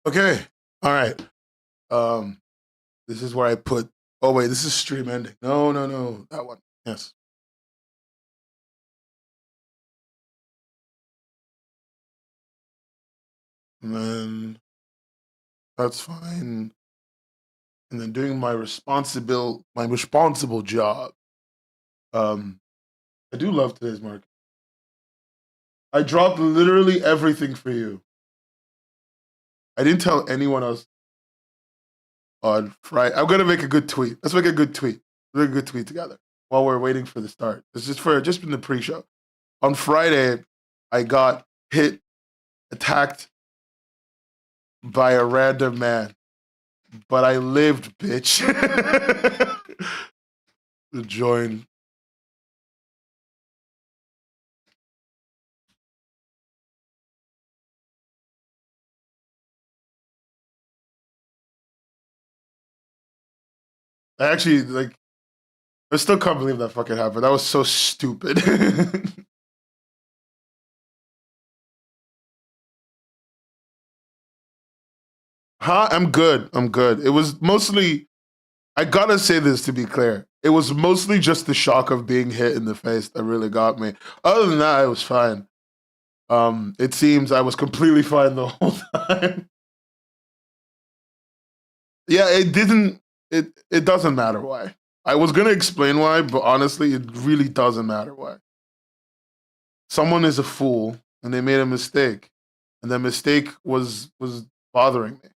Okay. All right. Um, this is where I put. Oh wait, this is stream ending. No, no, no, that one. Yes. And then that's fine. And then doing my responsible job. I do love today's market. I dropped literally everything for you. I didn't tell anyone else on Friday. I'm gonna make a good tweet. Let's make a good tweet. Make a good tweet together while we're waiting for the start. It's just in the pre-show. On Friday, I got attacked by a random man, but I lived, bitch. To join. I actually I still can't believe that fucking happened. That was so stupid. Huh? I'm good. I'm good. It was mostly, I gotta say this to be clear. It was mostly just the shock of being hit in the face that really got me. Other than that, I was fine. It seems I was completely fine the whole time. Yeah, it didn't. It doesn't matter why. I was gonna explain why, but honestly, it really doesn't matter why. Someone is a fool, and they made a mistake, and that mistake was bothering me.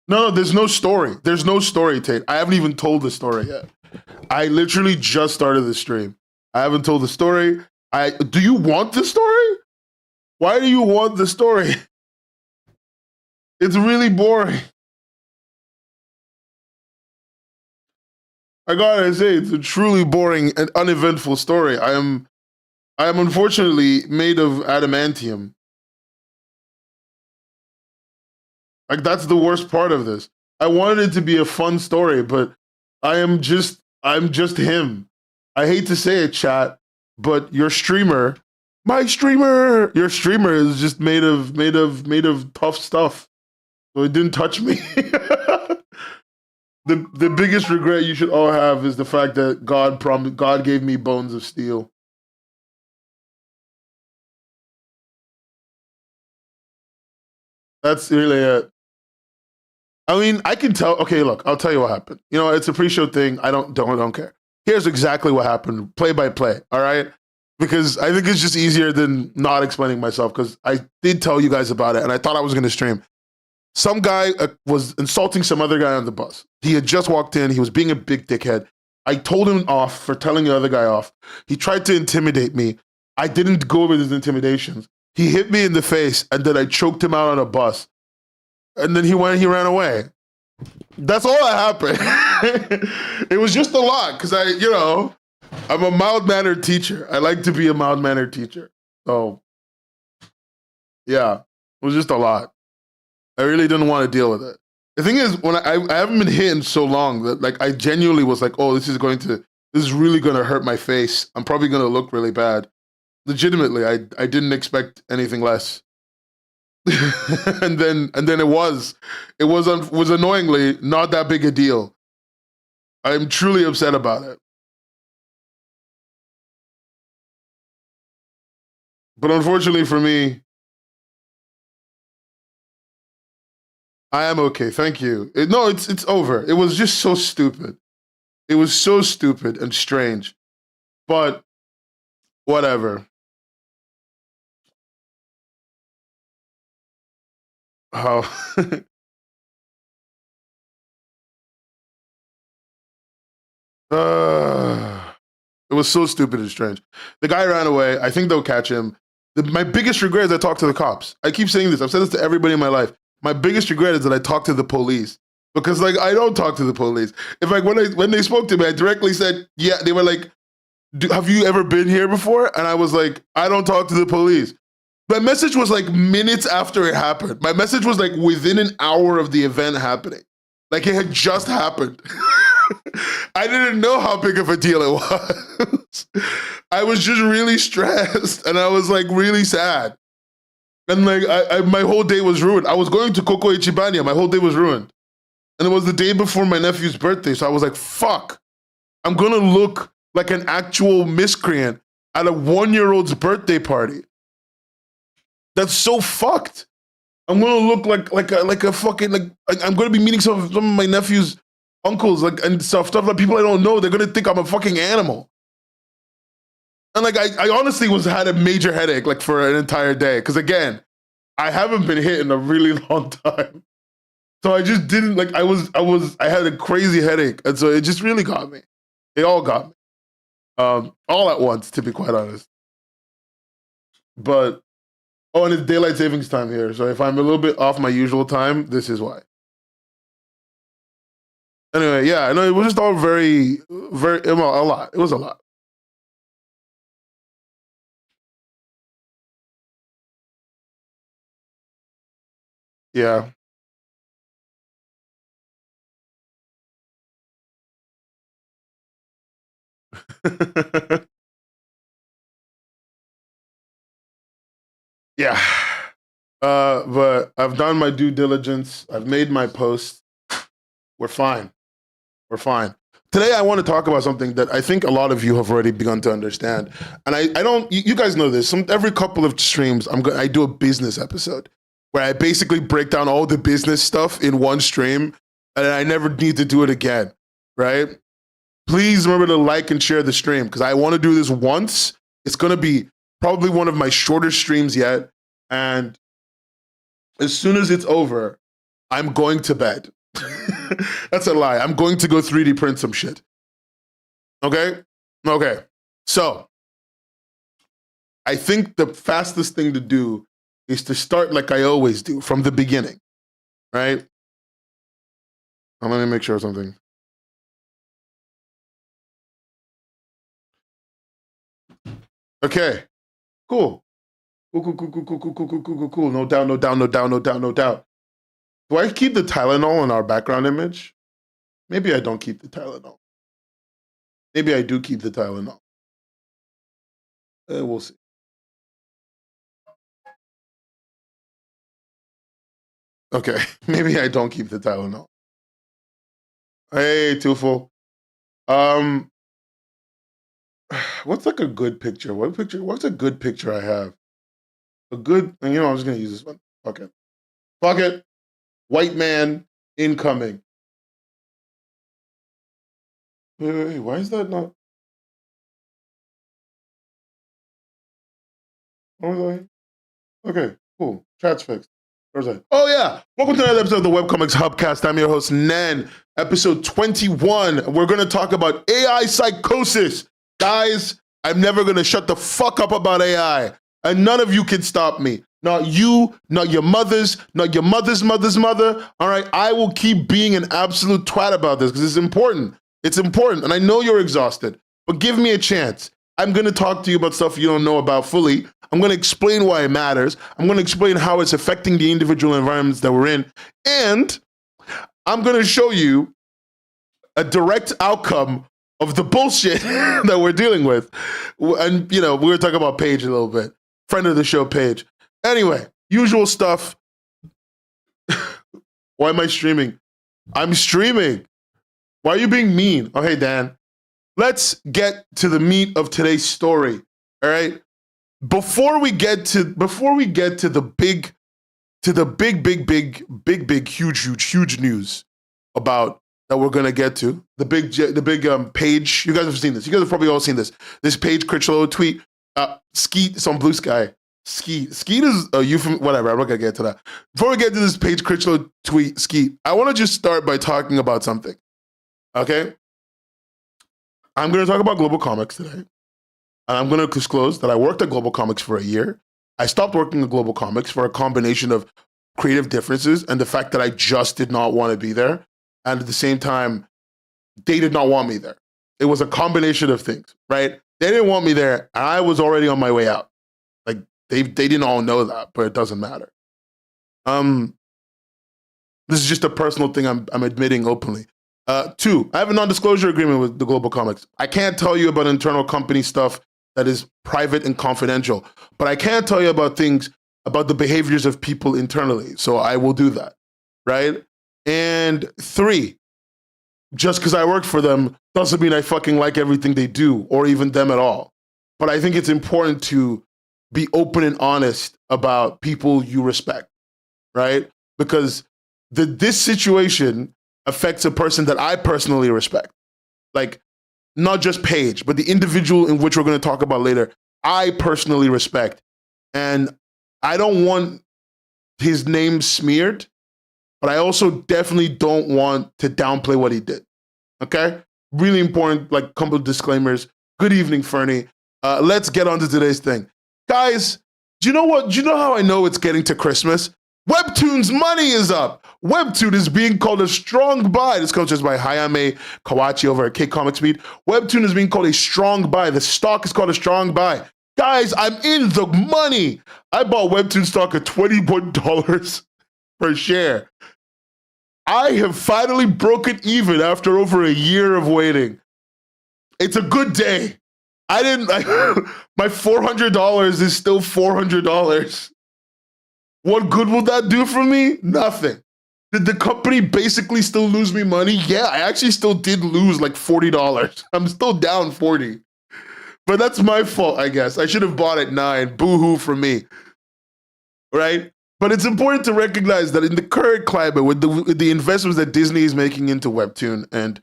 No, there's no story. There's no story, Tate. I haven't even told the story yet. I literally just started the stream. I haven't told the story. Do you want the story? Why do you want the story? It's really boring. I gotta say, it's a truly boring and uneventful story. I am unfortunately made of adamantium. Like that's the worst part of this. I wanted it to be a fun story, but I'm just him. I hate to say it, chat, but your streamer, your streamer is just made of tough stuff. So it didn't touch me. The biggest regret you should all have is the fact that God gave me bones of steel. That's really it. I mean, I can tell. Okay, look, I'll tell you what happened. You know, it's a pre-show thing. I don't care. Here's exactly what happened, play by play. All right, because I think it's just easier than not explaining myself. Because I did tell you guys about it, and I thought I was going to stream. Some guy was insulting some other guy on the bus. He had just walked in. He was being a big dickhead. I told him off for telling the other guy off. He tried to intimidate me. I didn't go with his intimidations. He hit me in the face, and then I choked him out on a bus. And then he ran away. That's all that happened. It was just a lot because I'm a mild-mannered teacher. I like to be a mild-mannered teacher. So, yeah, it was just a lot. I really didn't want to deal with it. The thing is, when I haven't been hit in so long that like I genuinely was like, oh, this is really going to hurt my face. I'm probably going to look really bad. Legitimately, I didn't expect anything less. and then it was annoyingly not that big a deal. I'm truly upset about it. But unfortunately for me, I am okay. Thank you. No, it's over. It was just so stupid. It was so stupid and strange. But whatever. How it was so stupid and strange. The guy ran away. I think they'll catch him. My biggest regret is I talked to the cops. I keep saying this. I've said this to everybody in my life. My biggest regret is that I talked to the police because like I don't talk to the police. If like when they spoke to me, I directly said, yeah. They were like, have you ever been here before? And I was like, I don't talk to the police. My message was like minutes after it happened. My message was like within an hour of the event happening. Like it had just happened. I didn't know how big of a deal it was. I was just really stressed and I was like really sad. And like, my whole day was ruined. I was going to Coco Ichibania. My whole day was ruined. And it was the day before my nephew's birthday. So I was like, fuck, I'm going to look like an actual miscreant at a 1-year-old's birthday party. That's so fucked. I'm going to look like a fucking, like I'm going to be meeting some of my nephew's uncles, like, and stuff that people I don't know. They're going to think I'm a fucking animal. And like, I honestly had a major headache like for an entire day. Cause again, I haven't been hit in a really long time. So I just didn't like, I had a crazy headache. And so it just really got me. They all got me. All at once, to be quite honest. But, oh, and it's daylight savings time here. So if I'm a little bit off my usual time, this is why. Anyway, yeah, I know it was just all very, well, a lot. It was a lot. Yeah. Yeah. But I've done my due diligence. I've made my post. We're fine. We're fine. Today, I want to talk about something that I think a lot of you have already begun to understand. And I don't, you guys know this. Every couple of streams, I do a business episode where I basically break down all the business stuff in one stream, and I never need to do it again, right? Please remember to like and share the stream because I want to do this once. It's going to be probably one of my shorter streams yet. And as soon as it's over, I'm going to bed. That's a lie. I'm going to go 3D print some shit. Okay? Okay. So, I think the fastest thing to do is to start like I always do, from the beginning. Right? Let me make sure of something. Okay. Cool. Cool. No doubt. Do I keep the Tylenol in our background image? Maybe I don't keep the Tylenol. Maybe I do keep the Tylenol. We'll see. Okay, maybe I don't keep the Tylenol. Hey, Tufel. What's like a good picture? What's a good picture I have? A good, I'm just gonna use this one. Okay. Fuck it. White man incoming. Wait, why is that not? Okay, cool. Chat's fixed. Where's that? Oh yeah. Welcome to another episode of the Webcomics Hubcast. I'm your host, Nen. Episode 21. We're gonna talk about AI psychosis. Guys, I'm never gonna shut the fuck up about AI. And none of you can stop me. Not you, not your mothers, not your mother's mother's mother. All right, I will keep being an absolute twat about this because it's important. It's important, and I know you're exhausted, but give me a chance. I'm gonna talk to you about stuff you don't know about fully. I'm gonna explain why it matters. I'm gonna explain how it's affecting the individual environments that we're in. And I'm gonna show you a direct outcome of the bullshit that we're dealing with. And, we were talking about Paige a little bit. Friend of the show, Paige. Anyway, usual stuff. Why am I streaming? I'm streaming. Why are you being mean? Oh, hey, Dan. Let's get to the meat of today's story. All right. Before we get to the big, huge news about that we're gonna get to the big Page. You guys have seen this. You guys have probably all seen this. This Page Critchlow tweet. Skeet, some blue sky. Skeet is a euphemism. Whatever. I'm not gonna get to that. Before we get to this Page Critchlow tweet, Skeet, I want to just start by talking about something. Okay. I'm going to talk about GlobalComix today. And I'm going to disclose that I worked at GlobalComix for a year. I stopped working at GlobalComix for a combination of creative differences and the fact that I just did not want to be there. And at the same time, they did not want me there. It was a combination of things, right? They didn't want me there, and I was already on my way out. Like, they didn't all know that, but it doesn't matter. This is just a personal thing I'm admitting openly. 2, I have a non-disclosure agreement with the GlobalComix. I can't tell you about internal company stuff that is private and confidential, but I can tell you about things about the behaviors of people internally. So I will do that, right? And 3, just because I work for them doesn't mean I fucking like everything they do or even them at all. But I think it's important to be open and honest about people you respect, right? Because this situation affects a person that I personally respect. Like, not just Paige, but the individual in which we're going to talk about later, I personally respect. And I don't want his name smeared, but I also definitely don't want to downplay what he did. Okay? Really important, like, couple of disclaimers. Good evening, Fernie. Let's get on to today's thing. Guys, do you know what? Do you know how I know it's getting to Christmas? Webtoon's money is up. Webtoon is being called a strong buy. This comes just by Hayame Kawachi over at K-Comics Beat. Webtoon is being called a strong buy. The stock is called a strong buy. Guys, I'm in the money. I bought Webtoon stock at $21 per share. I have finally broken even after over a year of waiting. It's a good day. My $400 is still $400. What good will that do for me? Nothing. Did the company basically still lose me money? Yeah, I actually still did lose like $40. I'm still down 40. But that's my fault, I guess. I should have bought at 9. Boo-hoo for me. Right? But it's important to recognize that in the current climate, with the investments that Disney is making into Webtoon and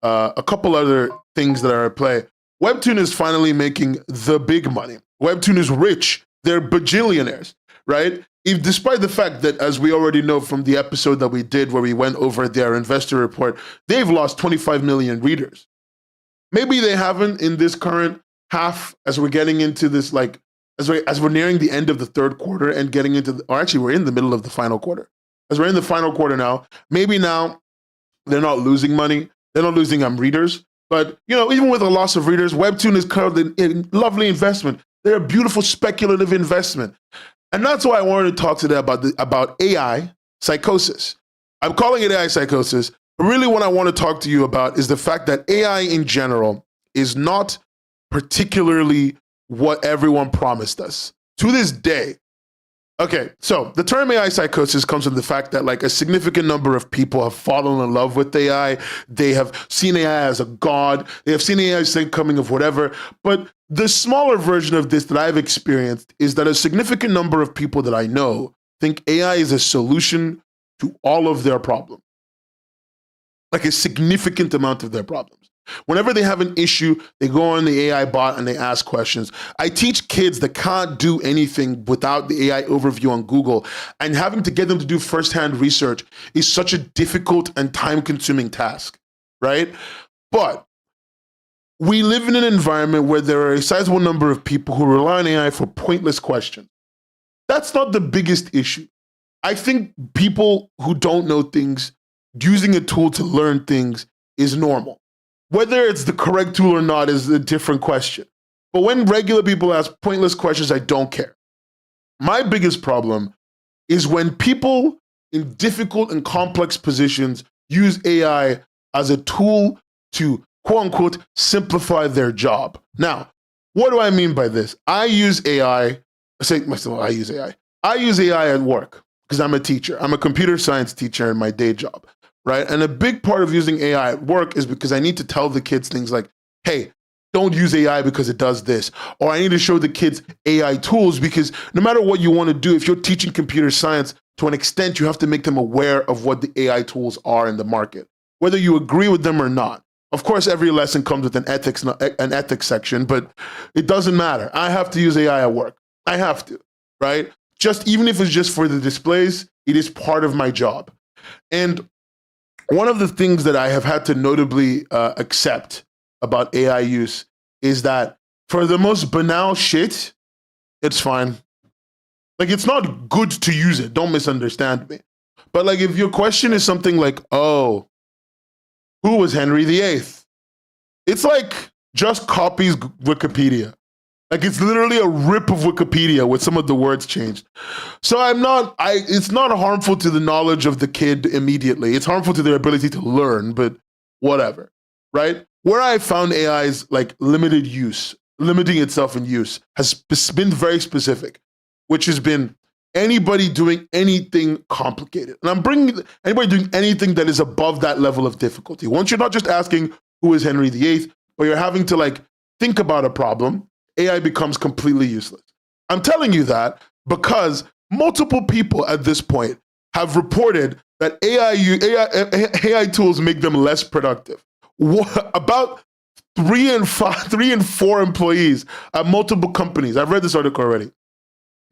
a couple other things that are at play, Webtoon is finally making the big money. Webtoon is rich. They're bajillionaires, right? Despite the fact that, as we already know from the episode that we did where we went over their investor report, they've lost 25 million readers. Maybe they haven't in this current half as we're getting into this, like, as we're nearing the end of the third quarter and getting into, or actually we're in the middle of the final quarter. As we're in the final quarter now, maybe now they're not losing money. They're not losing readers. But, you know, even with a loss of readers, Webtoon is currently a lovely investment. They're a beautiful speculative investment. And that's why I wanted to talk today about AI psychosis. I'm calling it AI psychosis, but really what I want to talk to you about is the fact that AI in general is not particularly what everyone promised us. To this day, okay, so the term AI psychosis comes from the fact that, like, a significant number of people have fallen in love with AI. They have seen AI as a god. They have seen AI as the coming of whatever. But the smaller version of this that I've experienced is that a significant number of people that I know think AI is a solution to all of their problems. Like, a significant amount of their problems. Whenever they have an issue, they go on the AI bot and they ask questions. I teach kids that can't do anything without the AI overview on Google, and having to get them to do firsthand research is such a difficult and time-consuming task, right? But we live in an environment where there are a sizable number of people who rely on AI for pointless questions. That's not the biggest issue. I think people who don't know things, using a tool to learn things is normal. Whether it's the correct tool or not is a different question. But when regular people ask pointless questions, I don't care. My biggest problem is when people in difficult and complex positions use AI as a tool to, quote unquote, simplify their job. Now, what do I mean by this? I use AI. I use AI at work because I'm a teacher. I'm a computer science teacher in my day job. Right? And a big part of using AI at work is because I need to tell the kids things like, hey, don't use AI because it does this. Or I need to show the kids AI tools because no matter what you want to do, if you're teaching computer science, to an extent, you have to make them aware of what the AI tools are in the market, whether you agree with them or not. Of course, every lesson comes with an ethics section, but it doesn't matter. I have to use AI at work. I have to, right? Just even if it's just for the displays, it is part of my job. And one of the things that I have had to notably accept about AI use is that for the most banal shit, it's fine. Like, it's not good to use it. Don't misunderstand me. But, like, if your question is something like, oh, who was Henry VIII? It's like, just copies Wikipedia. Like, it's literally a rip of Wikipedia with some of the words changed. So it's not harmful to the knowledge of the kid immediately. It's harmful to their ability to learn, but whatever, right? Where I found AI's, like, limiting itself in use has been very specific, which has been anybody doing anything complicated. And I'm bringing anybody doing anything that is above that level of difficulty. Once you're not just asking who is Henry VIII, but you're having to like think about a problem, AI becomes completely useless. I'm telling you that because multiple people at this point have reported that AI tools make them less productive. About 3 and 4 employees at multiple companies. I've read this article already.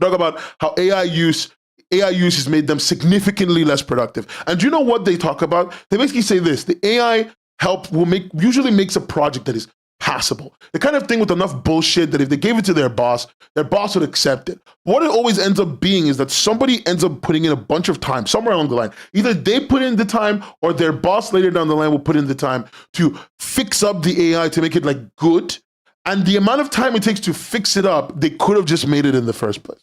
Talk about how AI use has made them significantly less productive. And do you know what they talk about? They basically say this: the AI help usually makes a project that is passable. The kind of thing with enough bullshit that if they gave it to their boss would accept it. What it always ends up being is that somebody ends up putting in a bunch of time somewhere along the line. Either they put in the time or their boss later down the line will put in the time to fix up the AI to make it like good. And the amount of time it takes to fix it up, they could have just made it in the first place,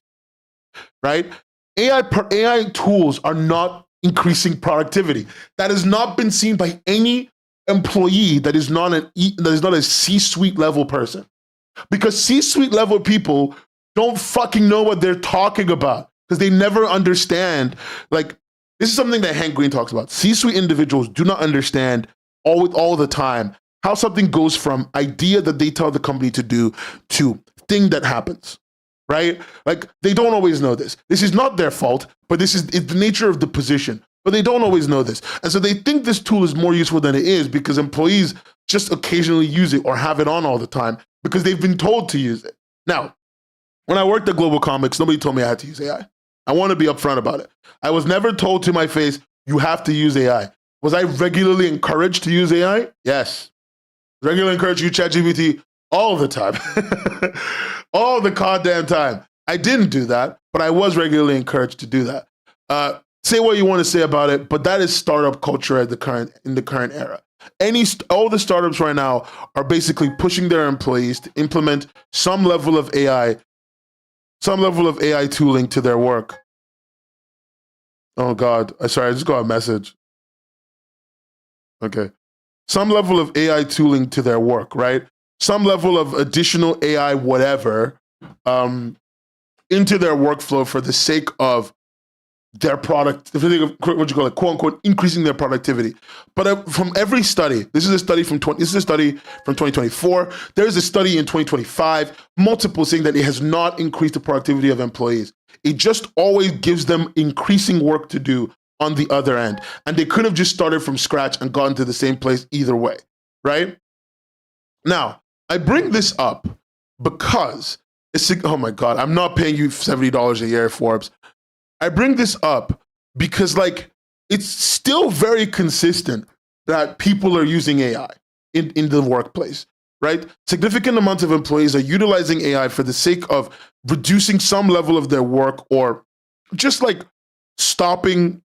right? AI tools are not increasing productivity. That has not been seen by any employee that is not a C-suite level person, because C-suite level people don't fucking know what they're talking about because they never understand. Like, this is something that Hank Green talks about. C-suite individuals do not understand all the time how something goes from idea that they tell the company to do to thing that happens, right? Like, they don't always know this. This is not their fault, but it's the nature of the position. But they don't always know this. And so they think this tool is more useful than it is because employees just occasionally use it or have it on all the time because they've been told to use it. Now, when I worked at GlobalComix, nobody told me I had to use AI. I want to be upfront about it. I was never told to my face, you have to use AI. Was I regularly encouraged to use AI? Yes. Regularly encouraged to use ChatGPT all the time. All the goddamn time. I didn't do that, but I was regularly encouraged to do that. Say what you want to say about it, but that is startup culture in the current era. All the startups right now are basically pushing their employees to implement some level of AI tooling to their work. Oh God, sorry, I just got a message. Okay. Some level of AI tooling to their work, right? Some level of additional AI whatever into their workflow for the sake of their product, what you call it, quote unquote, increasing their productivity. But from every study, this is a study from 2024. There's a study in 2025, multiple saying that it has not increased the productivity of employees. It just always gives them increasing work to do on the other end. And they could have just started from scratch and gotten to the same place either way, right? Now, I bring this up because oh my God, I'm not paying you $70 a year, Forbes. I bring this up because, like, it's still very consistent that people are using AI in the workplace, right? Significant amounts of employees are utilizing AI for the sake of reducing some level of their work or just like stopping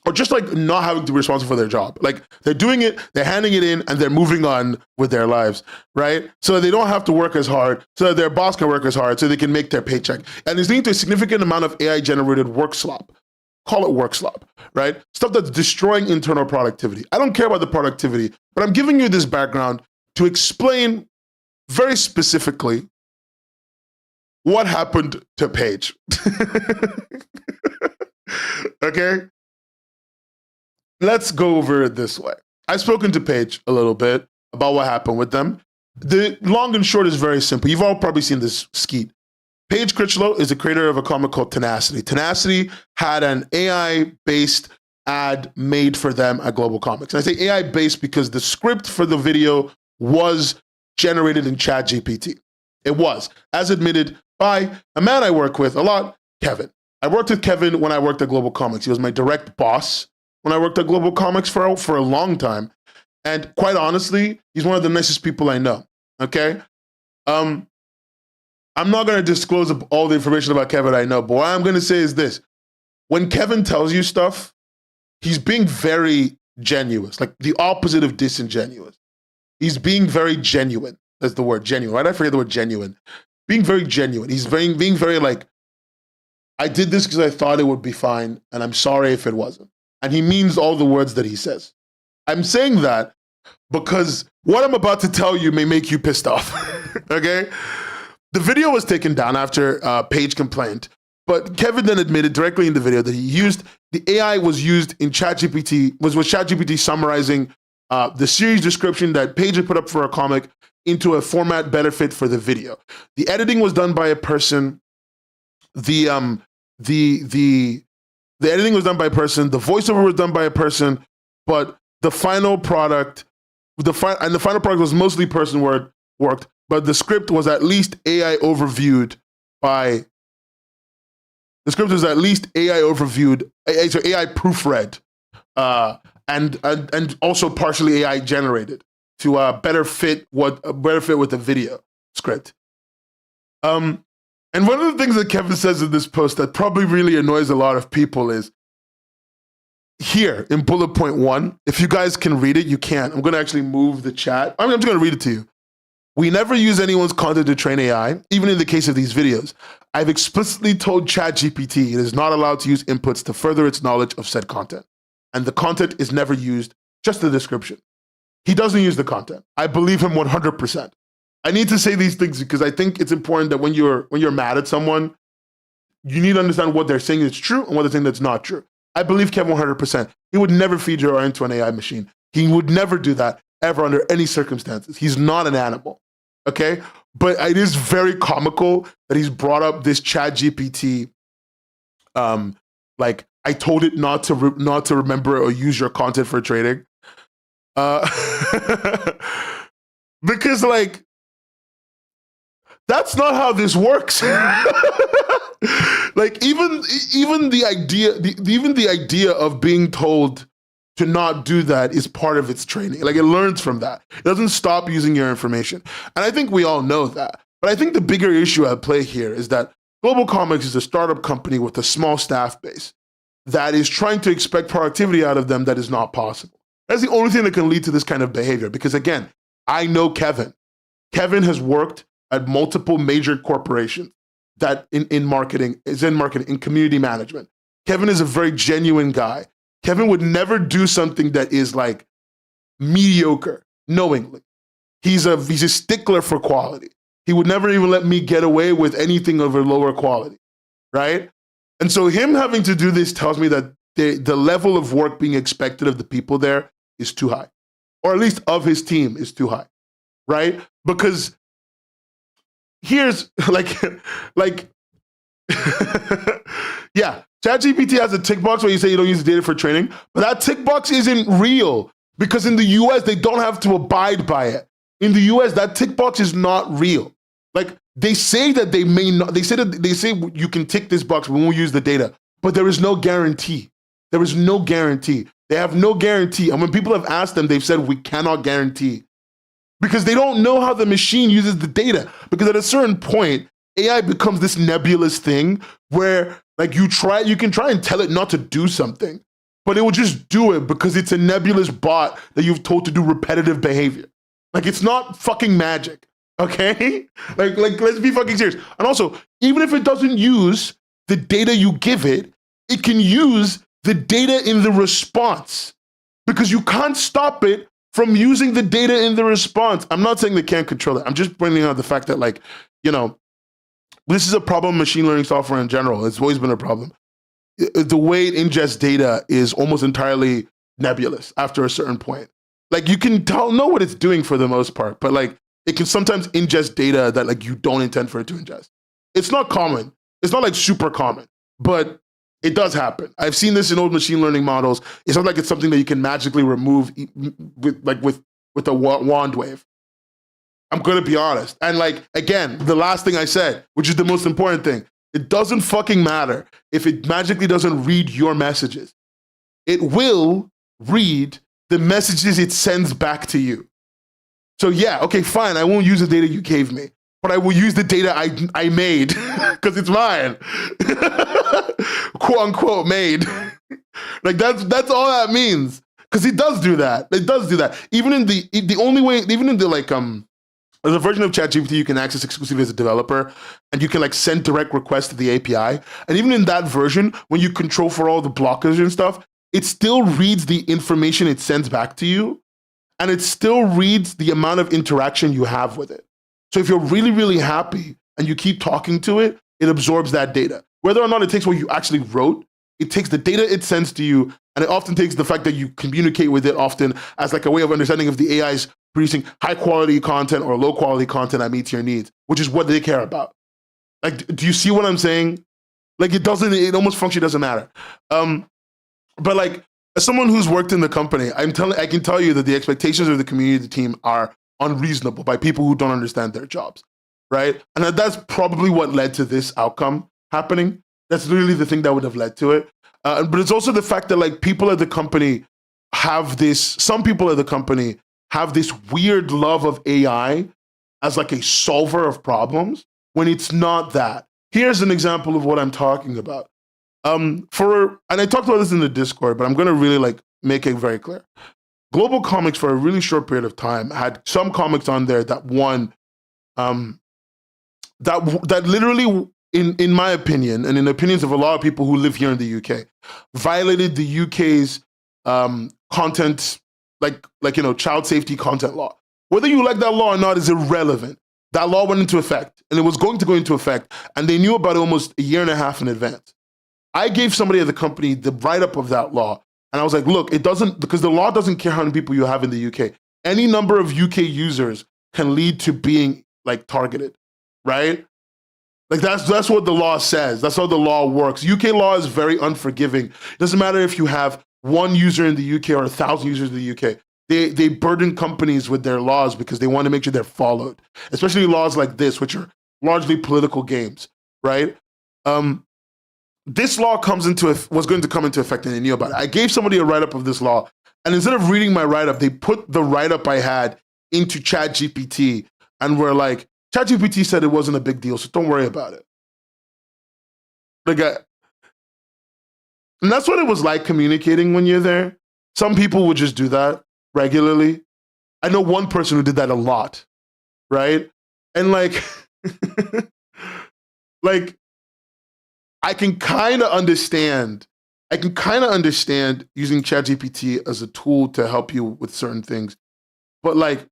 or just like not having to be responsible for their job. Like, they're doing it, they're handing it in, and they're moving on with their lives, right? So they don't have to work as hard, so that their boss can work as hard, so they can make their paycheck. And it's leading to a significant amount of AI-generated work slop. Call it work slop, right? Stuff that's destroying internal productivity. I don't care about the productivity, but I'm giving you this background to explain very specifically what happened to Paige. Okay? Let's go over it this way. I've spoken to Paige a little bit about what happened with them. The long and short is very simple. You've all probably seen this skeet. Paige Critchlow is the creator of a comic called Tenacity. Tenacity had an AI-based ad made for them at GlobalComix. And I say AI-based because the script for the video was generated in ChatGPT. It was, as admitted by a man I work with a lot, Kevin. I worked with Kevin when I worked at GlobalComix. He was my direct boss when I worked at GlobalComix for a long time. And quite honestly, he's one of the nicest people I know, okay? I'm not gonna disclose all the information about Kevin I know, but what I'm gonna say is this. When Kevin tells you stuff, he's being very genuine, like the opposite of disingenuous. He's being very genuine. That's the word, genuine. Why did I forget the word genuine? Being very genuine. He's being very like, I did this because I thought it would be fine, and I'm sorry if it wasn't. And he means all the words that he says. I'm saying that because what I'm about to tell you may make you pissed off, okay? The video was taken down after Paige complained, But Kevin then admitted directly in the video that the AI was used in ChatGPT, was ChatGPT summarizing the series description that Paige had put up for a comic into a format better fit for the video. The editing was done by a person. The editing was done by a person. The voiceover was done by a person, but the final product, the final product was mostly person worked, but the script was at least AI overviewed by. The script was at least AI overviewed, so AI proofread, and also partially AI generated to better fit with the video script. And one of the things that Kevin says in this post that probably really annoys a lot of people is here in bullet point 1. If you guys can read it, you can. I'm going to actually move the chat. I'm just going to read it to you. We never use anyone's content to train AI, even in the case of these videos. I've explicitly told ChatGPT it is not allowed to use inputs to further its knowledge of said content. And the content is never used, just the description. He doesn't use the content. I believe him 100%. I need to say these things because I think it's important that when you're mad at someone, you need to understand what they're saying is true and what they're saying that's not true. I believe Kevin 100%. He would never feed your into an AI machine. He would never do that ever under any circumstances. He's not an animal, okay? But it is very comical that he's brought up this ChatGPT, like I told it not to remember or use your content for trading, because like that's not how this works. Like even the idea of being told to not do that is part of its training. Like it learns from that. It doesn't stop using your information. And I think we all know that. But I think the bigger issue at play here is that GlobalComix is a startup company with a small staff base that is trying to expect productivity out of them that is not possible. That's the only thing that can lead to this kind of behavior. Because again, I know Kevin. Kevin has worked at multiple major corporations that in marketing, in community management. Kevin is a very genuine guy. Kevin would never do something that is like mediocre knowingly. He's a stickler for quality. He would never even let me get away with anything of a lower quality, right? And so him having to do this tells me that the level of work being expected of the people there is too high, or at least of his team is too high, right? Because here's yeah, ChatGPT has a tick box where you say you don't use the data for training, but that tick box isn't real because in the US, they don't have to abide by it. In the US, that tick box is not real. Like they say that they may not, they say you can tick this box, we won't use the data, but there is no guarantee. There is no guarantee. They have no guarantee. And when people have asked them, they've said, we cannot guarantee because they don't know how the machine uses the data. Because at a certain point, AI becomes this nebulous thing where like you can try and tell it not to do something, but it will just do it because it's a nebulous bot that you've told to do repetitive behavior. Like it's not fucking magic, okay? Like let's be fucking serious. And also, even if it doesn't use the data you give it, it can use the data in the response because you can't stop it from using the data in the response. I'm not saying they can't control it. I'm just pointing out the fact that like, you know, this is a problem with machine learning software in general. It's always been a problem. The way it ingests data is almost entirely nebulous after a certain point. Like you can know what it's doing for the most part, but like it can sometimes ingest data that like you don't intend for it to ingest. It's not common. It's not like super common, but it does happen. I've seen this in old machine learning models. It's not like it's something that you can magically remove with a wand wave. I'm gonna be honest. And like, again, the last thing I said, which is the most important thing, it doesn't fucking matter if it magically doesn't read your messages. It will read the messages it sends back to you. So yeah, okay, fine, I won't use the data you gave me, but I will use the data I made, because it's mine. Quote unquote made. Like that's all that means. Because it does do that. It does do that. Even in the only way, even in the like there's a version of ChatGPT you can access exclusively as a developer, and you can like send direct requests to the API. And even in that version, when you control for all the blockers and stuff, it still reads the information it sends back to you, and it still reads the amount of interaction you have with it. So if you're really, really happy and you keep talking to it, it absorbs that data. whether or not it takes what you actually wrote, it takes the data it sends to you, and it often takes the fact that you communicate with it often as like a way of understanding if the AI is producing high quality content or low quality content that meets your needs, which is what they care about. Like, do you see what I'm saying? Like, it almost functionally doesn't matter. But like, as someone who's worked in the company, I can tell you that the expectations of the community team are unreasonable by people who don't understand their jobs, right? And that's probably what led to this outcome happening. That's literally the thing that would have led to it. But it's also the fact that like people at the company some people at the company have this weird love of AI as like a solver of problems when it's not that. Here's an example of what I'm talking about. And I talked about this in the Discord, but I'm going to really like make it very clear. GlobalComix for a really short period of time had some comics on there that won, that literally, in my opinion, and in the opinions of a lot of people who live here in the UK, violated the UK's content, child safety content law. Whether you like that law or not is irrelevant. That law went into effect, and it was going to go into effect, and they knew about it almost a year and a half in advance. I gave somebody at the company the write-up of that law, and I was like, look, it doesn't, because the law doesn't care how many people you have in the UK. Any number of UK users can lead to being like targeted, right? Like that's what the law says. That's how the law works. UK law is very unforgiving. It doesn't matter if you have one user in the UK or 1,000 users in the UK. They burden companies with their laws because they want to make sure they're followed, especially laws like this, which are largely political games, right? This law was going to come into effect, and they knew about it. I gave somebody a write-up of this law, and instead of reading my write-up, they put the write-up I had into ChatGPT and were like, ChatGPT said it wasn't a big deal, so don't worry about it. And that's what it was like communicating when you're there. Some people would just do that regularly. I know one person who did that a lot, right? And like, like, I can kind of understand using ChatGPT as a tool to help you with certain things. But like,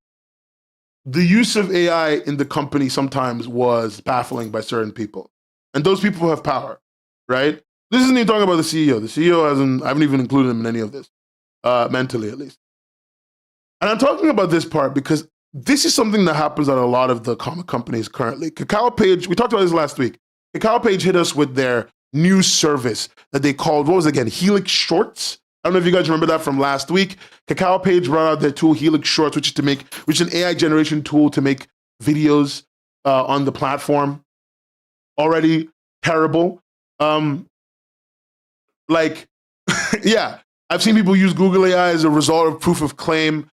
the use of AI in the company sometimes was baffling by certain people. And those people have power, right? This isn't even talking about the CEO. The CEO I haven't even included him in any of this, mentally at least. And I'm talking about this part because this is something that happens at a lot of the comic companies currently. Cacao Page, we talked about this last week. Cacao Page hit us with their new service that they called, what was it again? Helix Shorts. I don't know if you guys remember that from last week. Cacao Page brought out their tool Helix Shorts, which is an AI generation tool to make videos on the platform. Already terrible. Yeah, I've seen people use Google AI as a result of proof of claim.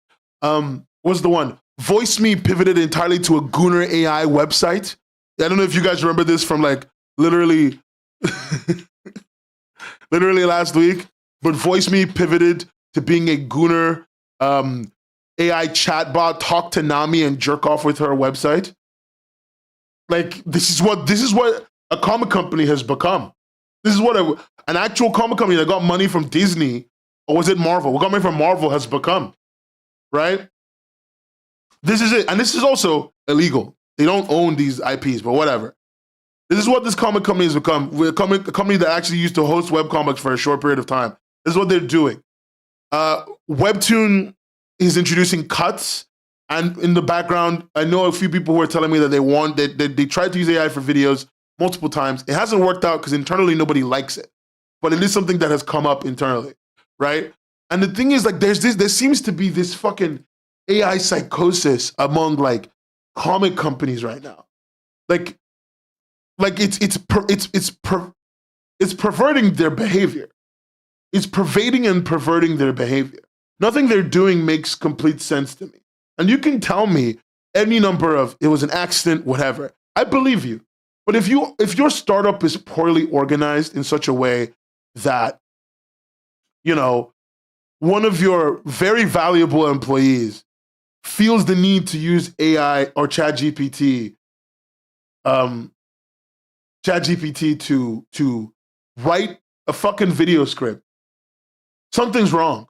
What's the one? Voice Me pivoted entirely to a Gooner AI website. I don't know if you guys remember this from like literally last week, but Voice Me pivoted to being a Gooner AI chatbot, talk to Nami and jerk off with her website. Like, this is what a comic company has become. This is what an actual comic company that got money from Disney, or was it Marvel? What got money from Marvel has become, right? This is it. And this is also illegal. They don't own these IPs, but whatever. This is what this comic company has become. We're a company that actually used to host webcomics for a short period of time. This is what they're doing. Webtoon is introducing cuts. And in the background, I know a few people who are telling me that they tried to use AI for videos multiple times. It hasn't worked out because internally nobody likes it. But it is something that has come up internally, right? And the thing is, like, there seems to be this fucking AI psychosis among like comic companies right now. Like it's perverting their behavior. It's pervading and perverting their behavior. Nothing they're doing makes complete sense to me. And you can tell me any number of, it was an accident, whatever. I believe you. But if your startup is poorly organized in such a way that, you know, one of your very valuable employees feels the need to use AI or ChatGPT, to write a fucking video script, something's wrong.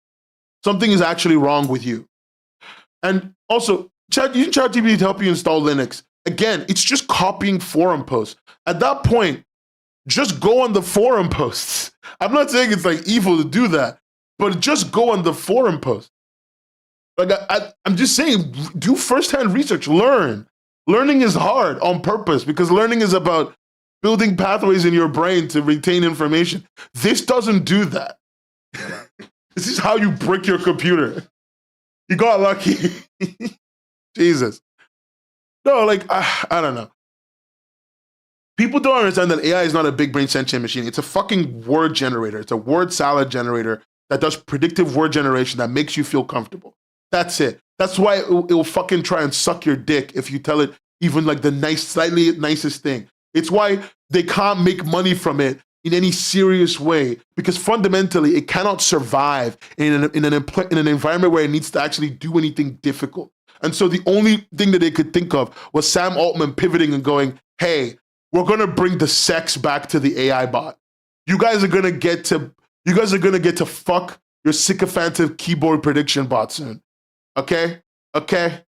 Something is actually wrong with you. And also, using ChatGPT to help you install Linux, again, it's just copying forum posts. At that point, Just go on the forum posts. I'm not saying it's like evil to do that, but just go on the forum posts. Like I'm just saying, do firsthand research, learn. Learning is hard on purpose because learning is about building pathways in your brain to retain information. This doesn't do that. This is how you brick your computer. You got lucky. Jesus. No, like, I don't know. People don't understand that AI is not a big brain sentient machine. It's a fucking word generator. It's a word salad generator that does predictive word generation that makes you feel comfortable. That's it. That's why it will fucking try and suck your dick if you tell it even like the slightly nicest thing. It's why they can't make money from it in any serious way, because fundamentally it cannot survive in an environment where it needs to actually do anything difficult. And so the only thing that they could think of was Sam Altman pivoting and going, hey, we're gonna bring the sex back to the AI bot. You guys are gonna get to fuck your sycophantic keyboard prediction bot soon. Okay? Okay?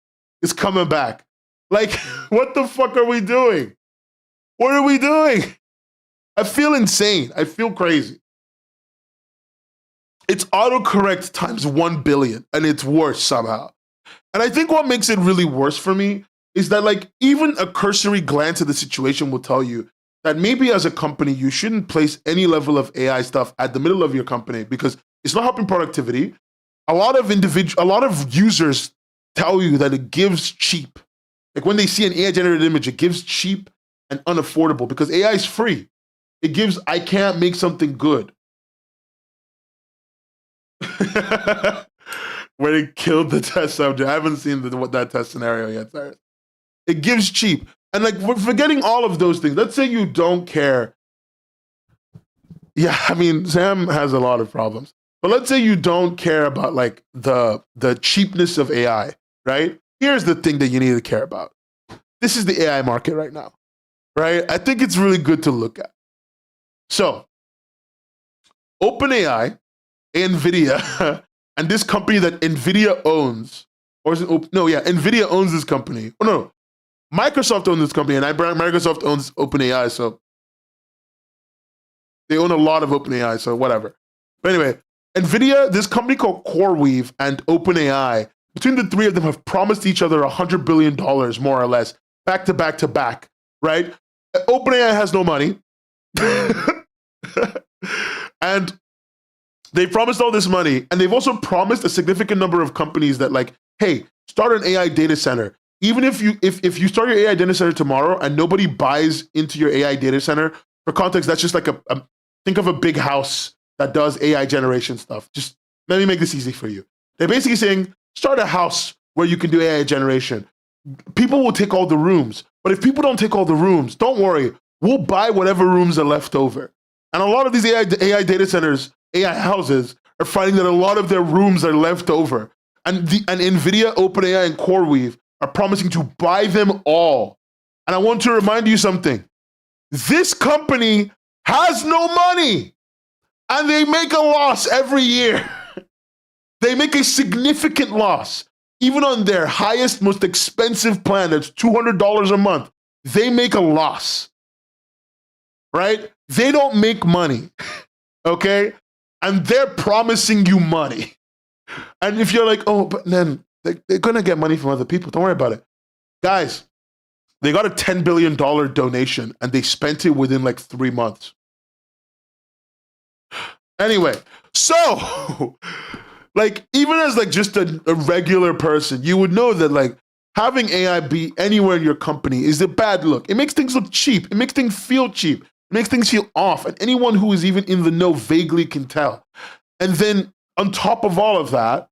It's coming back. Like, what the fuck are we doing? What are we doing? I feel insane. I feel crazy. It's autocorrect times 1 billion, and it's worse somehow. And I think what makes it really worse for me is that, like, even a cursory glance at the situation will tell you that maybe as a company, you shouldn't place any level of AI stuff at the middle of your company because it's not helping productivity. A lot of users tell you that it gives cheap. Like when they see an AI-generated image, it gives cheap and unaffordable because AI is free. It gives, I can't make something good. Where they killed the test subject. I haven't seen that test scenario yet. Sorry. It gives cheap. And like, we're forgetting all of those things. Let's say you don't care. Yeah, I mean, Sam has a lot of problems. But let's say you don't care about like the cheapness of AI, right? Here's the thing that you need to care about. This is the AI market right now, right? I think it's really good to look at. So, OpenAI, NVIDIA, and this company that NVIDIA owns, or is it, no, yeah, NVIDIA owns this company. Oh, no, Microsoft owns this company, and Microsoft owns OpenAI, so they own a lot of OpenAI, so whatever. But anyway, NVIDIA, this company called CoreWeave, and OpenAI, between the three of them have promised each other $100 billion, more or less, back to back to back, right? OpenAI has no money. And they promised all this money, and they've also promised a significant number of companies that, like, hey, start an AI data center. Even if you start your AI data center tomorrow and nobody buys into your AI data center, for context, that's just like think of a big house that does AI generation stuff. Just let me make this easy for you. They're basically saying, start a house where you can do AI generation. People will take all the rooms, but if people don't take all the rooms, don't worry, we'll buy whatever rooms are left over. And a lot of these AI data centers, AI houses, are finding that a lot of their rooms are left over. And NVIDIA, OpenAI, and CoreWeave are promising to buy them all. And I want to remind you something. This company has no money, and they make a loss every year. They make a significant loss. Even on their highest, most expensive plan, that's $200 a month, they make a loss, right? They don't make money, okay? And they're promising you money. And if you're like, oh, but then they're gonna get money from other people, don't worry about it. Guys, they got a $10 billion donation and they spent it within like 3 months. Anyway, so, like, even as like just a regular person, you would know that like having AI be anywhere in your company is a bad look. It makes things look cheap. It makes things feel cheap. It makes things feel off. And anyone who is even in the know vaguely can tell. And then on top of all of that,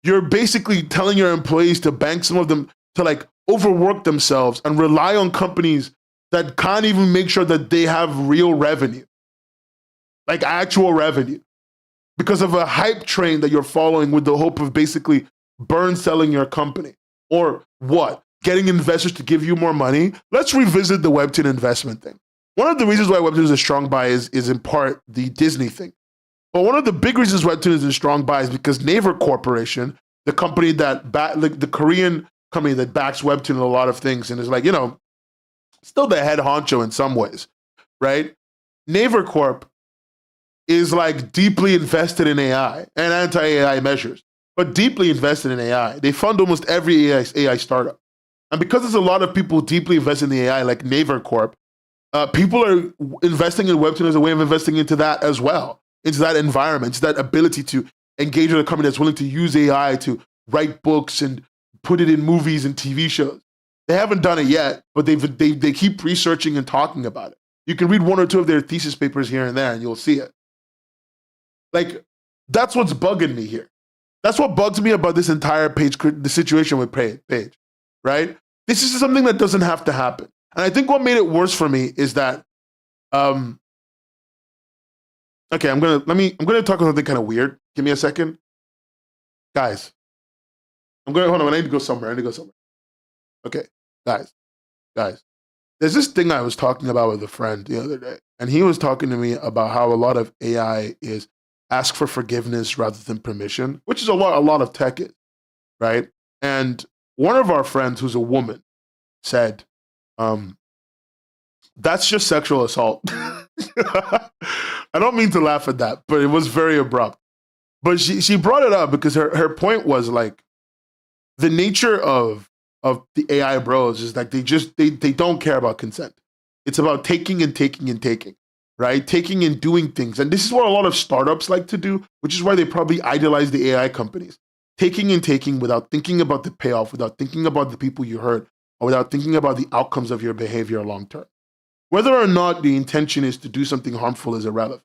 you're basically telling your employees to bank some of them to like overwork themselves and rely on companies that can't even make sure that they have real revenue, like actual revenue, because of a hype train that you're following with the hope of basically burn selling your company. Or what? Getting investors to give you more money? Let's revisit the Webtoon investment thing. One of the reasons why Webtoon is a strong buy is in part the Disney thing. But one of the big reasons Webtoon is a strong buy is because Naver Corporation, the company that, the Korean company that backs Webtoon in a lot of things and is like, you know, still the head honcho in some ways, right? Naver Corp is like deeply invested in AI and anti-AI measures, but deeply invested in AI. They fund almost every AI startup. And because there's a lot of people deeply invested in the AI, like Naver Corp, people are investing in Web2 as a way of investing into that as well, into that environment, into that ability to engage with a company that's willing to use AI to write books and put it in movies and TV shows. They haven't done it yet, but they keep researching and talking about it. You can read one or two of their thesis papers here and there, and you'll see it. Like, that's what's bugging me here. That's what bugs me about this entire Page, the situation with Page, right? This is something that doesn't have to happen. And I think what made it worse for me is that, okay, I'm gonna talk about something kind of weird. Give me a second, guys. Hold on. I need to go somewhere. Okay, guys. There's this thing I was talking about with a friend the other day, and he was talking to me about how a lot of AI is ask for forgiveness rather than permission, which is a lot of tech is, right? And one of our friends, who's a woman, said, that's just sexual assault. I don't mean to laugh at that, but it was very abrupt. But she brought it up because her point was like, the nature of the AI bros is that they don't care about consent. It's about taking and taking and taking, right? Taking and doing things. And this is what a lot of startups like to do, which is why they probably idolize the AI companies. Taking and taking without thinking about the payoff, without thinking about the people you hurt, or without thinking about the outcomes of your behavior long term. Whether or not the intention is to do something harmful is irrelevant.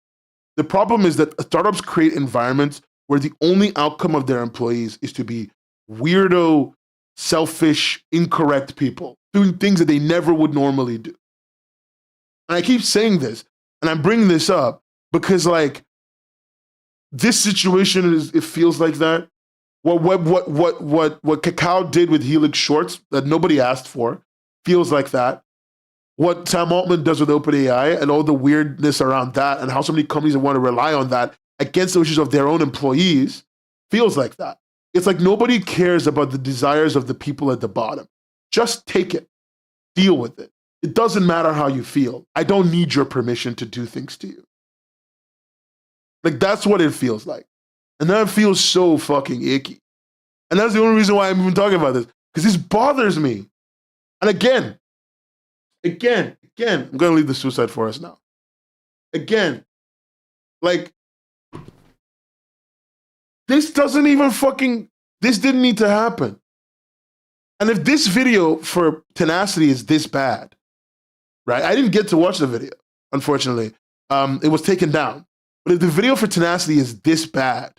The problem is that startups create environments where the only outcome of their employees is to be weirdo, selfish, incorrect people doing things that they never would normally do. And I keep saying this, and I'm bringing this up because, like, this situation it feels like that. What Cacao did with Helix Shorts that nobody asked for feels like that. What Sam Altman does with OpenAI and all the weirdness around that, and how so many companies want to rely on that against the wishes of their own employees feels like that. It's like nobody cares about the desires of the people at the bottom. Just take it. Deal with it. It doesn't matter how you feel. I don't need your permission to do things to you. Like, that's what it feels like. And that feels so fucking icky. And that's the only reason why I'm even talking about this. Because this bothers me. And again, I'm going to leave the suicide forest now. Again, like, this didn't need to happen. And if this video for Tenacity is this bad, right? I didn't get to watch the video, unfortunately. It was taken down. But if the video for Tenacity is this bad,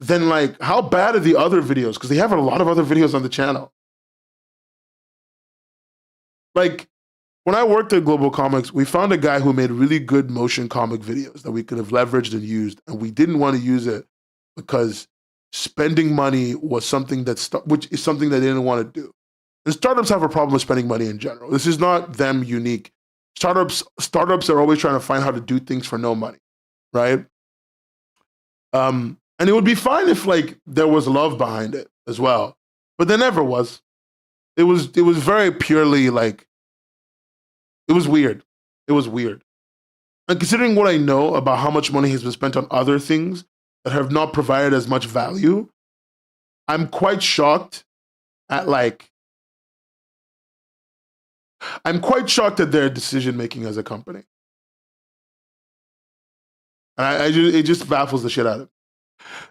then, like, how bad are the other videos? Because they have a lot of other videos on the channel. Like, when I worked at GlobalComix, we found a guy who made really good motion comic videos that we could have leveraged and used, and we didn't want to use it because spending money was something which is something that they didn't want to do. And startups have a problem with spending money in general. This is not them unique. Startups are always trying to find how to do things for no money, right? And it would be fine if, like, there was love behind it as well, but there never was. It was very purely, like, it was weird. It was weird. And considering what I know about how much money has been spent on other things that have not provided as much value, I'm quite shocked at, like, at their decision making as a company. And it just baffles the shit out of me.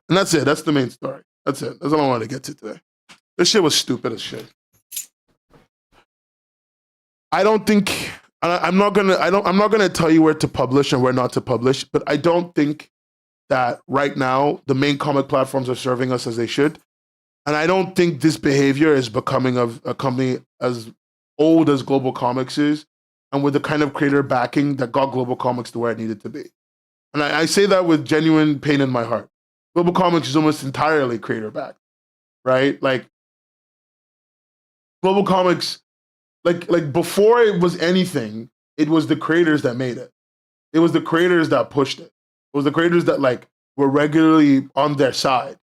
And that's it. That's the main story. That's it. That's all I wanted to get to today. This shit was stupid as shit. I don't think I'm not gonna tell you where to publish and where not to publish, but I don't think that right now the main comic platforms are serving us as they should. And I don't think this behavior is becoming of a company as old as GlobalComix is, and with the kind of creator backing that got GlobalComix to where it needed to be. And I say that with genuine pain in my heart. GlobalComix is almost entirely creator backed, right? Like, GlobalComix, like before it was anything, it was the creators that made it. It was the creators that pushed it. It was the creators that, like, were regularly on their side.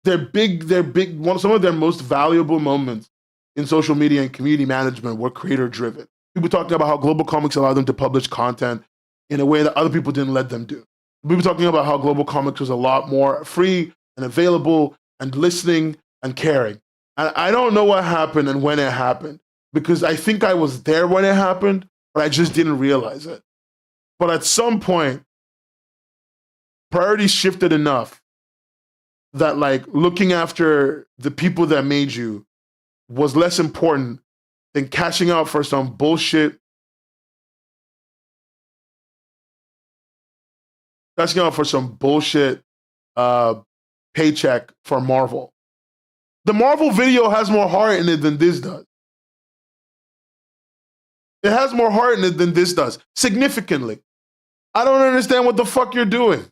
Some of their most valuable moments in social media and community management were creator driven. People talking about how GlobalComix allowed them to publish content in a way that other people didn't let them do. People talking about how GlobalComix was a lot more free and available and listening and caring. And I don't know what happened and when it happened, because I think I was there when it happened, but I just didn't realize it. But at some point, priorities shifted enough that like looking after the people that made you was less important than cashing out for some bullshit. Cashing out for some bullshit paycheck for Marvel. The Marvel video has more heart in it than this does. It has more heart in it than this does, significantly. I don't understand what the fuck you're doing.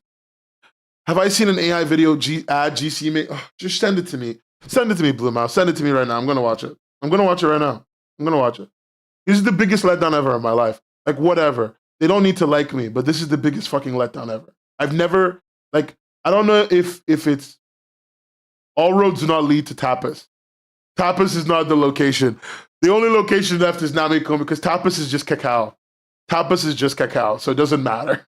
Have I seen an AI video ad GC make? Oh, just send it to me. Send it to me, Blue Mouse. Send it to me right now. I'm gonna watch it. I'm gonna watch it right now. I'm gonna watch it. This is the biggest letdown ever in my life. Like, whatever. They don't need to like me, but this is the biggest fucking letdown ever. I've never, like, I don't know if it's, all roads do not lead to Tapas. Tapas is not the location. The only location left is Namiko because Tapas is just cacao. Tapas is just cacao, so it doesn't matter.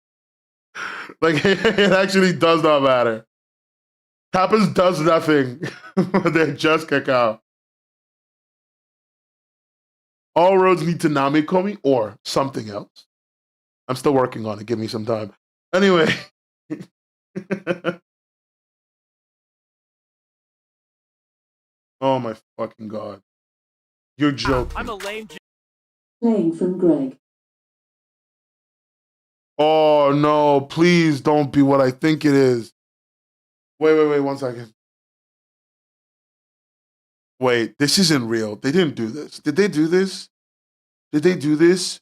Like, it actually does not matter. Tapas does nothing. They're just cacao. All roads lead to Namikomi or something else. I'm still working on it. Give me some time. Anyway. Oh my fucking God. You're joking. I'm a lame Playing from Greg. Oh no, please don't be what I think it is. Wait, 1 second. Wait, this isn't real. They didn't do this. Did they do this? Did they do this?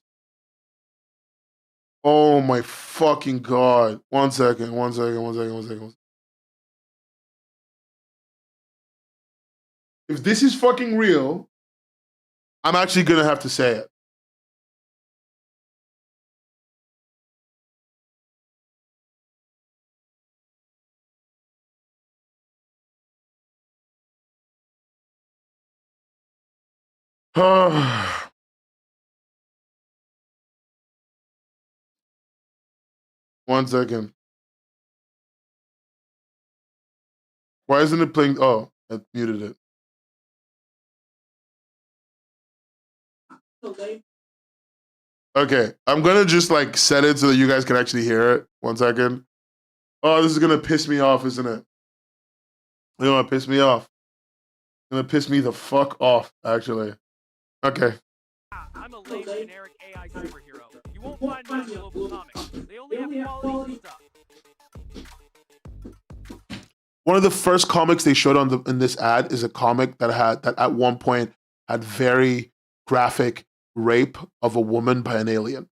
Oh my fucking God. 1 second. If this is fucking real, I'm actually gonna have to say it. One second. Why isn't it playing? Oh, I muted it. Okay, I'm gonna just like set it so that you guys can actually hear it. 1 second. Oh, this is gonna piss me off, isn't it? You know what piss me off? It's gonna piss me the fuck off, actually. Okay. I'm a lame generic AI superhero. You won't find me on GlobalComix. They only have quality stuff. One of the first comics they showed in this ad is a comic that at one point had very graphic rape of a woman by an alien.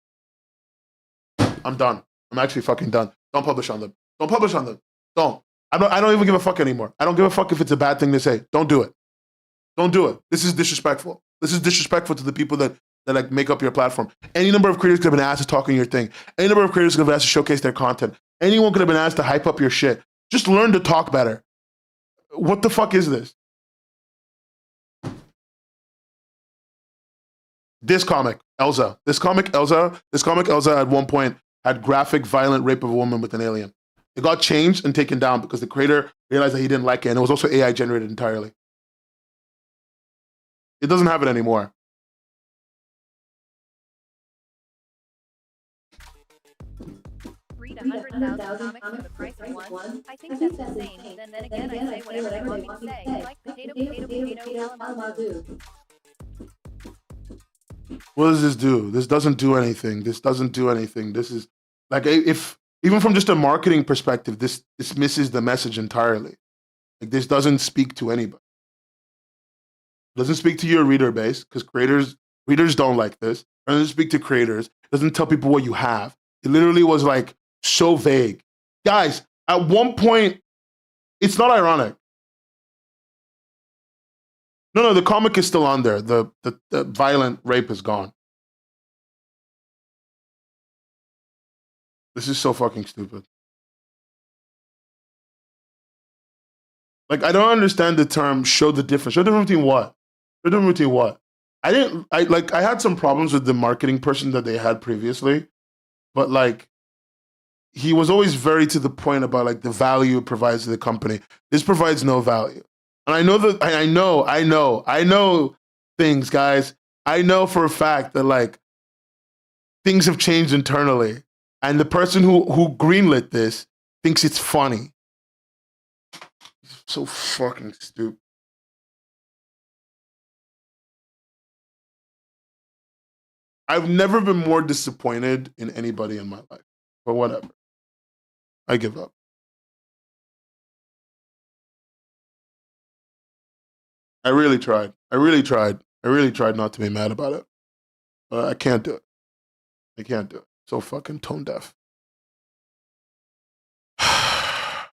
I'm done. I'm actually fucking done. Don't publish on them. Don't publish on them. Don't. I don't even give a fuck anymore. I don't give a fuck if it's a bad thing to say. Don't do it. Don't do it. This is disrespectful. This is disrespectful to the people that like make up your platform. Any number of creators could have been asked to talk on your thing. Any number of creators could have been asked to showcase their content. Anyone could have been asked to hype up your shit. Just learn to talk better. What the fuck is this? This comic, Elsa. This comic, Elsa at one point had graphic, violent rape of a woman with an alien. It got changed and taken down because the creator realized that he didn't like it, and it was also AI generated entirely. It doesn't have it anymore. Read 100,000 comics for the price of one. I think that's insane. Then again, I say whatever they want me to say. Like potato, calamari. What does this do? This doesn't do anything. This doesn't do anything. This is like, if even from just a marketing perspective, this misses the message entirely. Like, this doesn't speak to anybody. It doesn't speak to your reader base because readers don't like this. It doesn't speak to creators. It doesn't tell people what you have. It literally was like so vague. Guys, at one point, it's not ironic. No, the comic is still on there. The violent rape is gone. This is so fucking stupid. Like, I don't understand the term show the difference. Show the difference between what? Show the difference between what? I had some problems with the marketing person that they had previously, but like he was always very to the point about like the value it provides to the company. This provides no value. And I know that I know things, guys. I know for a fact that like things have changed internally. And the person who greenlit this thinks it's funny. So fucking stupid. I've never been more disappointed in anybody in my life. But whatever. I give up. I really tried. I really tried not to be mad about it. But I can't do it. I can't do it. So fucking tone deaf. I'm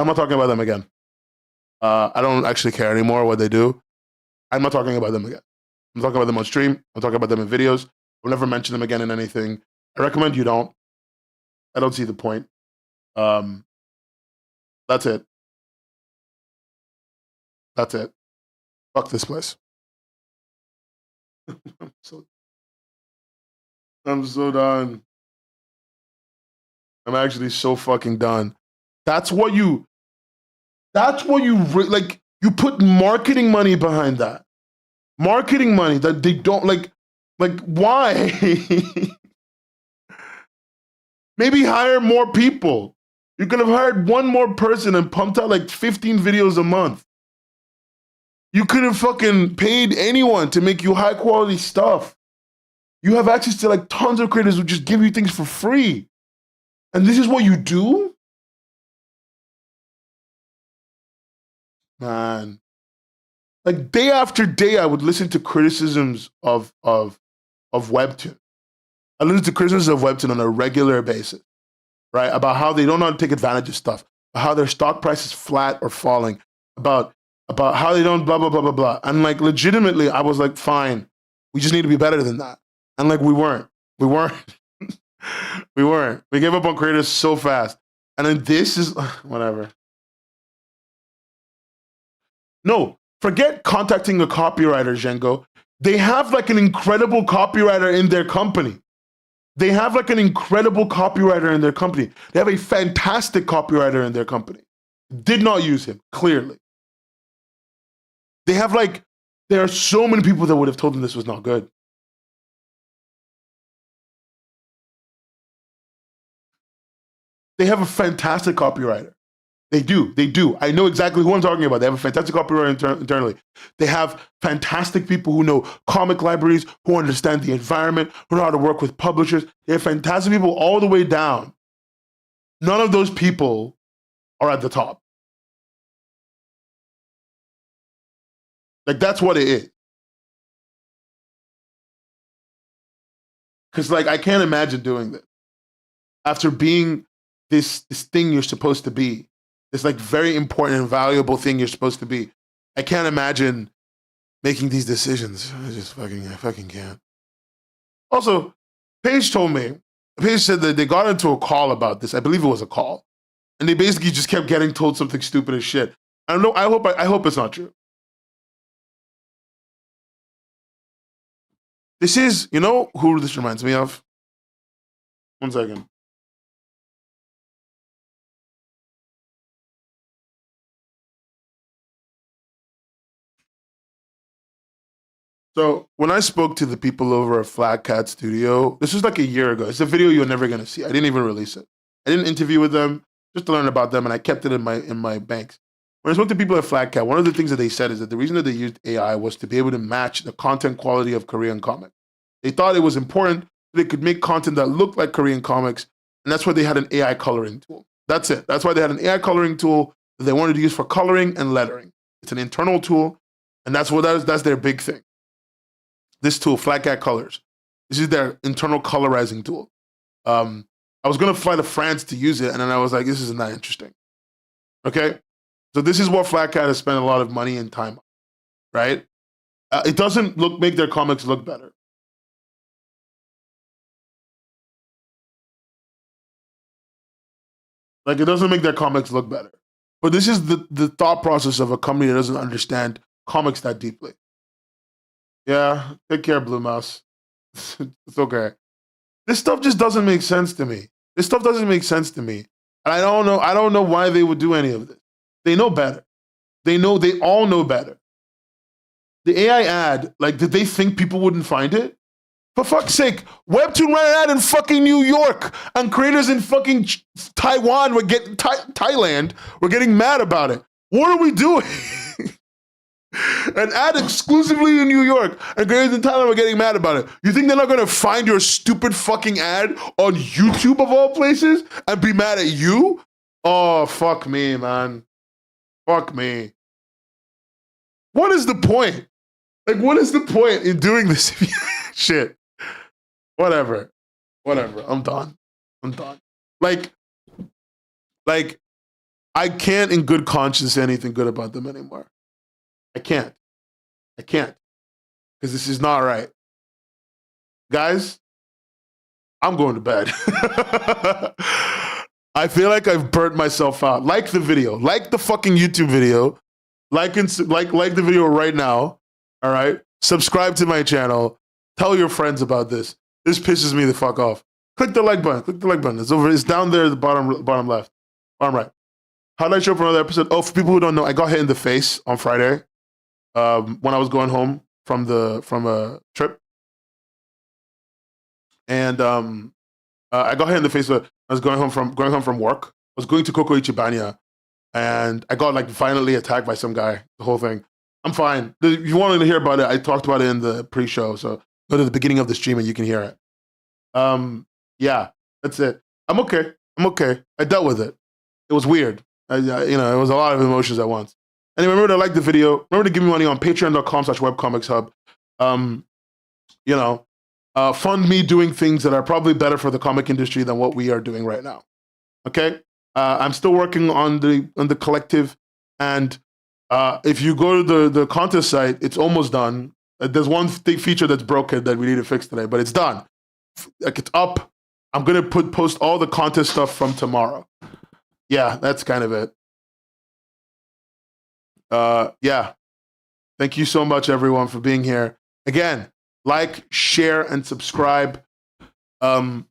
not talking about them again. I don't actually care anymore what they do. I'm not talking about them again. I'm talking about them on stream. I'm talking about them in videos. I'll never mention them again in anything. I recommend you don't. I don't see the point. That's it. That's it. Fuck this place. I'm so done. I'm actually so fucking done. That's what you like. You put marketing money behind that. Marketing money that they don't like why? Maybe hire more people. You could have hired one more person and pumped out like 15 videos a month. You could have fucking paid anyone to make you high quality stuff. You have access to like tons of creators who just give you things for free. And this is what you do? Man. Like day after day, I would listen to criticisms of Webtoon. I listen to criticisms of Webtoon on a regular basis, right? About how they don't know how to take advantage of stuff, about how their stock price is flat or falling, about how they don't blah, blah, blah, blah, blah. And like legitimately, I was like, fine, we just need to be better than that. And like we weren't. We gave up on creators so fast. And then this is, whatever. No, forget contacting a copywriter, Django. They have like an incredible copywriter in their company. They have like an incredible copywriter in their company. They have a fantastic copywriter in their company. Did not use him, clearly. They have like, there are so many people that would have told them this was not good. They have a fantastic copywriter. They do. I know exactly who I'm talking about. They have a fantastic copywriter internally. They have fantastic people who know comic libraries, who understand the environment, who know how to work with publishers. They have fantastic people all the way down. None of those people are at the top. Like, that's what it is. Because, like, I can't imagine doing this. After being this thing you're supposed to be, this like very important and valuable thing you're supposed to be. I can't imagine making these decisions. I fucking can't. Also, Paige said that they got into a call about this. I believe it was a call. And they basically just kept getting told something stupid as shit. I don't know. I hope it's not true. This is, you know who this reminds me of? One second. So when I spoke to the people over at Flat Cat Studio, this was like a year ago. It's a video you're never gonna see. I didn't even release it. I didn't interview with them, just to learn about them, and I kept it in my banks. When I spoke to people at Flat Cat, one of the things that they said is that the reason that they used AI was to be able to match the content quality of Korean comics. They thought it was important that they could make content that looked like Korean comics, and that's why they had an AI coloring tool. That's it. That's why they had an AI coloring tool that they wanted to use for coloring and lettering. It's an internal tool, and that's their big thing. This tool, Flat Cat Colors. This is their internal colorizing tool. I was gonna fly to France to use it, and then I was like, this isn't that interesting. Okay? So this is what Flat Cat has spent a lot of money and time on, right? It doesn't make their comics look better. Like, it doesn't make their comics look better. But this is the thought process of a company that doesn't understand comics that deeply. Yeah, take care, Blue Mouse. It's okay. This stuff just doesn't make sense to me. This stuff doesn't make sense to me. And I don't know why they would do any of this. They know better. They all know better. The AI ad, like, did they think people wouldn't find it? For fuck's sake, Webtoon ran an ad in fucking New York, and creators in fucking Taiwan Thailand were getting mad about it. What are we doing? An ad exclusively in New York, and creators in Thailand were getting mad about it. You think they're not gonna find your stupid fucking ad on YouTube of all places and be mad at you? Oh, fuck me, man. Fuck me. What is the point? Like, what is the point in doing this shit? Whatever. I'm done. Like, I can't in good conscience say anything good about them anymore. I can't. Because this is not right. Guys, I'm going to bed. I feel like I've burnt myself out. Like the video. Like the fucking YouTube video. Like the video right now. All right? Subscribe to my channel. Tell your friends about this. This pisses me the fuck off. Click the like button. It's over. It's down there at the bottom left. Bottom right. How did I show up for another episode? Oh, for people who don't know, I got hit in the face on Friday. When I was going home from a trip, and I got hit in the face. I was going home from work. I was going to Coco Ichibanya, and I got like violently attacked by some guy. The whole thing. I'm fine. If you wanted to hear about it, I talked about it in the pre-show. So go to the beginning of the stream and you can hear it. Yeah, that's it. I'm okay. I dealt with it. It was weird. It was a lot of emotions at once. Anyway, remember to like the video. Remember to give me money on patreon.com/webcomicshub. Fund me doing things that are probably better for the comic industry than what we are doing right now. Okay? I'm still working on the collective, and if you go to the contest site, it's almost done. There's one feature that's broken that we need to fix today, but it's done. Like, it's up. I'm gonna post all the contest stuff from tomorrow. Yeah, that's kind of it. Yeah. Thank you so much, everyone, for being here. Again, like, share, and subscribe. Oh,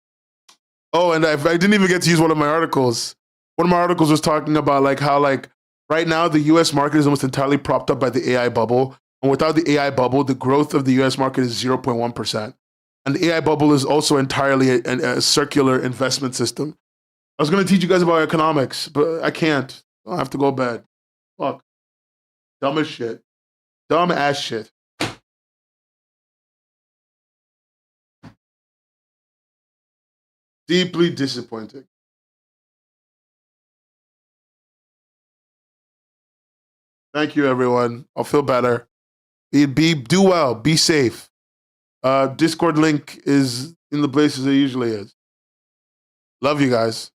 and I didn't even get to use one of my articles. One of my articles was talking about how right now the US market is almost entirely propped up by the AI bubble. And without the AI bubble, the growth of the US market is 0.1%. And the AI bubble is also entirely a circular investment system. I was going to teach you guys about economics, but I can't. I'll have to go to bed. Fuck. Dumb as shit. Dumb ass shit. Deeply disappointing. Thank you, everyone. I'll feel better. Do well. Be safe. Discord link is in the places it usually is. Love you guys.